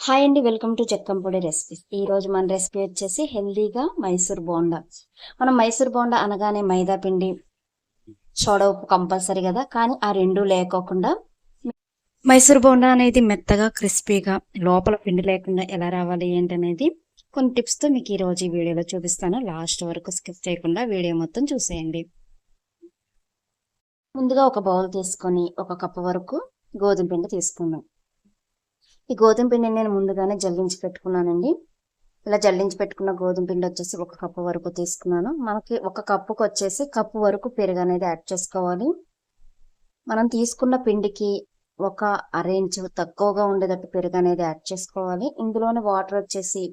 Hi అండి, welcome to చెక్కంపొడి recipes. ఈ రోజు మన రెసిపీ వచ్చేసి హెల్దీగా మైసూర్ బోండా. మనం మైసూర్ బోండా అనగానే మైదా పిండి, సోడా ఉప్పు కంపల్సరీ కదా, కానీ ఆ రెండు లేకోకుండా మైసూర్ బోండా అనేది మెత్తగా క్రిస్పీగా లోపల పిండి లేకుండా ఎలా రావాలి ఏంటనేది కొన్ని టిప్స్తో మీకు ఈ రోజు ఈ వీడియోలో చూపిస్తాను. లాస్ట్ వరకు స్కిప్ చేయకుండా వీడియో మొత్తం చూసేయండి. ముందుగా ఒక బౌల్ తీసుకొని ఒక కప్పు వరకు గోధుమ పిండి తీసుకుందాం. ఈ గోధుమ పిండిని నేను ముందుగానే జల్లించి పెట్టుకున్నానండి. ఇలా జల్లించి పెట్టుకున్న గోధుమ పిండి వచ్చేసి ఒక కప్పు వరకు తీసుకున్నాను. మనకి ఒక కప్పుకి వచ్చేసి కప్పు వరకు పెరుగు అనేది యాడ్ చేసుకోవాలి. మనం తీసుకున్న పిండికి ఒక అరేంజ్ తక్కువగా ఉండేటట్టు పెరుగు అనేది యాడ్ చేసుకోవాలి. ఇందులోని వాటర్ వచ్చేసి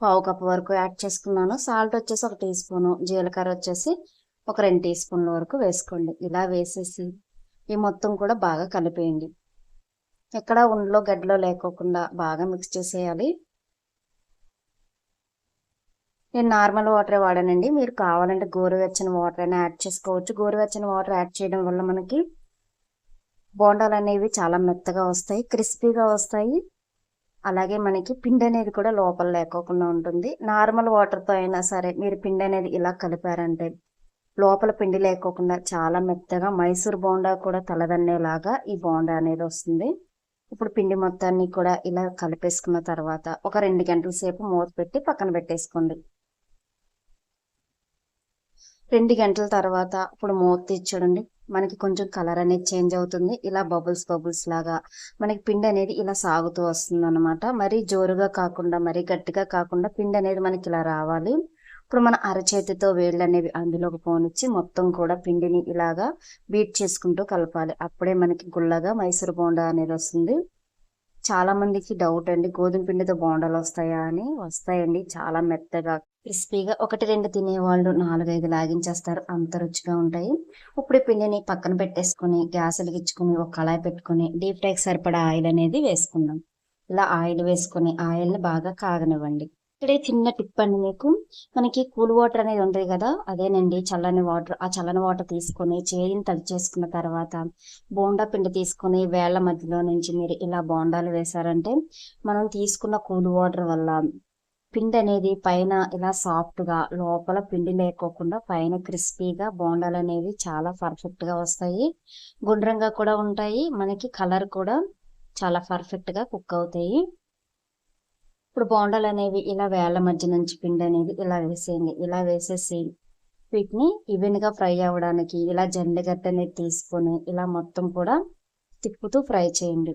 పావు కప్పు వరకు యాడ్ చేసుకున్నాను. సాల్ట్ వచ్చేసి 1 టీ స్పూను, జీలకర్ర వచ్చేసి ఒక 2 టీ స్పూన్ల వరకు వేసుకోండి. ఇలా వేసేసి ఈ మొత్తం కూడా బాగా కలిపేయండి. ఎక్కడ ఉండలో గడ్డలో లేకోకుండా బాగా మిక్స్ చేసేయాలి. నేను నార్మల్ వాటరే వాడానండి. మీరు కావాలంటే గోరువెచ్చని వాటర్ అయినా యాడ్ చేసుకోవచ్చు. గోరువెచ్చని వాటర్ యాడ్ చేయడం వల్ల మనకి బోండాలు అనేవి చాలా మెత్తగా వస్తాయి, క్రిస్పీగా వస్తాయి. అలాగే మనకి పిండి అనేది కూడా లోపల లేకోకుండా ఉంటుంది. నార్మల్ వాటర్తో అయినా సరే మీరు పిండి అనేది ఇలా కలిపారంటే లోపల పిండి లేకోకుండా చాలా మెత్తగా మైసూర్ బోండా కూడా తలదన్నేలాగా ఈ బోండా అనేది వస్తుంది. ఇప్పుడు పిండి మొత్తాన్ని కూడా ఇలా కలిపేసుకున్న తర్వాత ఒక 2 గంటల సేపు మూత పెట్టి పక్కన పెట్టేసుకోండి. 2 గంటల తర్వాత ఇప్పుడు మూత తీసి చూడండి. మనకి కొంచెం కలర్ అనేది చేంజ్ అవుతుంది. ఇలా బబుల్స్ లాగా మనకి పిండి అనేది ఇలా సాగుతూ వస్తుంది అనమాట. మరీ జోరుగా కాకుండా మరీ గట్టిగా కాకుండా పిండి అనేది మనకి ఇలా రావాలి. ఇప్పుడు మన అరచేతితో వేళ్ళు అనేవి అందులోకి పోనిచ్చి మొత్తం కూడా పిండిని ఇలాగా బీట్ చేసుకుంటూ కలపాలి. అప్పుడే మనకి గుల్లగా మైసూర్ బోండా అనేది వస్తుంది. చాలా మందికి డౌట్ అండి, గోధుమ పిండితో బోండాలు వస్తాయా అని. వస్తాయండి, చాలా మెత్తగా క్రిస్పీగా. 1-2 తినేవాళ్ళు 4-5 లాగించేస్తారు, అంత రుచిగా ఉంటాయి. ఇప్పుడు ఈ పిండిని పక్కన పెట్టేసుకుని గ్యాస్ వెలిగించుకుని ఒక కళాయి పెట్టుకుని డీప్ ఫ్రైకి సరిపడా ఆయిల్ అనేది వేసుకుందాం. ఇలా ఆయిల్ వేసుకుని ఆయిల్ని బాగా కాగనివ్వండి. ఇక్కడ చిన్న టిప్ అండి మీకు, మనకి కూల్ వాటర్ అనేది ఉంటుంది కదా, అదేనండి చల్లని వాటర్. ఆ చల్లని వాటర్ తీసుకొని చేయిని తడి చేసుకున్న తర్వాత బోండా పిండి తీసుకొని వేళ్ల మధ్యలో నుంచి మీరు ఇలా బోండాలు వేశారంటే మనం తీసుకున్న కూల్ వాటర్ వల్ల పిండి అనేది పైన ఇలా సాఫ్ట్గా, లోపల పిండి లేకోకుండా పైన క్రిస్పీగా బోండాలు అనేవి చాలా పర్ఫెక్ట్గా వస్తాయి. గుండ్రంగా కూడా ఉంటాయి, మనకి కలర్ కూడా చాలా పర్ఫెక్ట్గా కుక్ అవుతాయి. ఇప్పుడు బోండాలు అనేవి ఇలా వేళ్ల మధ్య నుంచి పిండి అనేది ఇలా వేసేయండి. ఇలా వేసేసి వీటిని ఈవెన్గా ఫ్రై అవ్వడానికి ఇలా జండగట్ట అనేది తీసుకొని ఇలా మొత్తం కూడా తిప్పుతూ ఫ్రై చేయండి.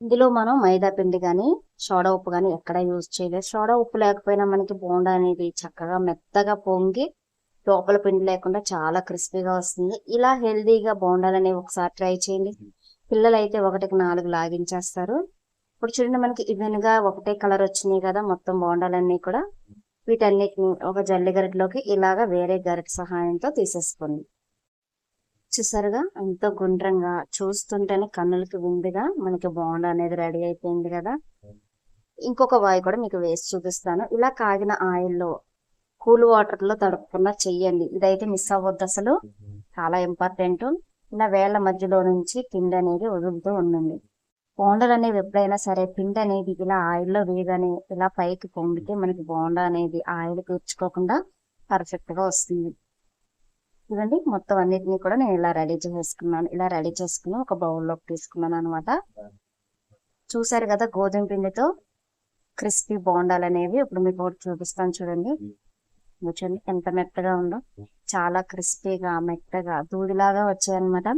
ఇందులో మనం మైదా పిండి కానీ సోడా ఉప్పు కానీ ఎక్కడ యూజ్ చేయలేదు. సోడా ఉప్పు లేకపోయినా మనకి బోండా అనేది చక్కగా మెత్తగా పొంగి లోపల పిండి లేకుండా చాలా క్రిస్పీగా వస్తుంది. ఇలా హెల్దీగా బోండాలు అనేవి ఒకసారి ట్రై చేయండి. పిల్లలు అయితే 1కి 4 లాగించేస్తారు. ఇప్పుడు చూడండి, మనకి ఈవెన్గా ఒకటే కలర్ వచ్చినాయి కదా మొత్తం బోండాలన్నీ కూడా. వీటన్నిటిని ఒక జల్లి గరిటలోకి ఇలాగా వేరే గరిట సహాయంతో తీసేసుకోండి. చూసారుగా ఎంతో గుండ్రంగా, చూస్తుంటేనే కన్నులకి విందుగా మనకి బోండా అనేది రెడీ అయిపోయింది కదా. ఇంకొక వాయి కూడా మీకు వేసి చూపిస్తాను. ఇలా కాగిన ఆయిల్లో కూల్ వాటర్లో తడుపుకున్న చెయ్యండి. ఇదైతే మిస్ అవ్వద్దు అసలు, చాలా ఇంపార్టెంట్. ఇలా వేళ్ల మధ్యలో నుంచి పిండి అనేది వదులుతూ ఉండండి. బోండాలు అనేవి ఎప్పుడైనా సరే పిండి అనేది ఇలా ఆయిల్లో వేయగానే ఇలా పైకి పొంగితే మనకి బోండా అనేది ఆయిల్ పీల్చుకోకుండా పర్ఫెక్ట్గా వస్తుంది. ఇదండి మొత్తం అన్నిటినీ కూడా నేను ఇలా రెడీ చేసుకున్నాను. ఇలా రెడీ చేసుకుని ఒక బౌల్లోకి తీసుకున్నాను అనమాట. చూసారు కదా గోధుమ పిండితో క్రిస్పీ బోండాలు అనేవి. ఇప్పుడు మీకు ఒకటి చూపిస్తాను చూడండి. చూడండి ఎంత మెత్తగా ఉందో, చాలా క్రిస్పీగా మెత్తగా దూదిలాగా వచ్చాయన్నమాట.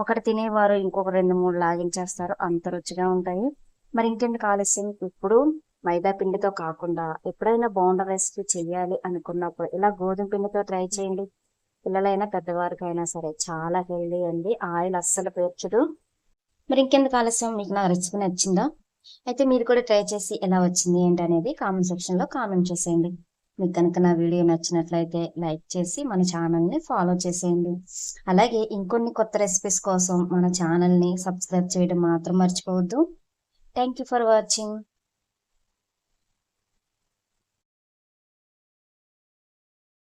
ఒకటి తినేవారు ఇంకొక 2-3 లాగించేస్తారు, అంత రుచిగా ఉంటాయి. మరి ఇంకెందుకు ఆలస్యం, ఇప్పుడు మైదా పిండితో కాకుండా ఎప్పుడైనా బోండా రెసిపీ చేయాలి అనుకున్నప్పుడు ఇలా గోధుమ పిండితో ట్రై చేయండి. పిల్లలైనా పెద్దవారికైనా సరే చాలా హెల్దీ అండి, ఆయిల్ అస్సలు పేర్చదు. మరి ఇంకెందుకు ఆలస్యం, మీకు నా రెసిపీ నచ్చిందా? అయితే మీరు కూడా ట్రై చేసి ఎలా వచ్చింది ఏంటి అనేది కామెంట్ సెక్షన్లో కామెంట్ చేసేయండి. మీకు కనుక నా వీడియో నచ్చినట్లయితే లైక్ చేసి మన ఛానల్ని ఫాలో చేసేయండి. అలాగే ఇంకొన్ని కొత్త రెసిపీస్ కోసం మన ఛానల్ని సబ్స్క్రైబ్ చేయడం మాత్రం మర్చిపోవద్దు. Thank you for watching.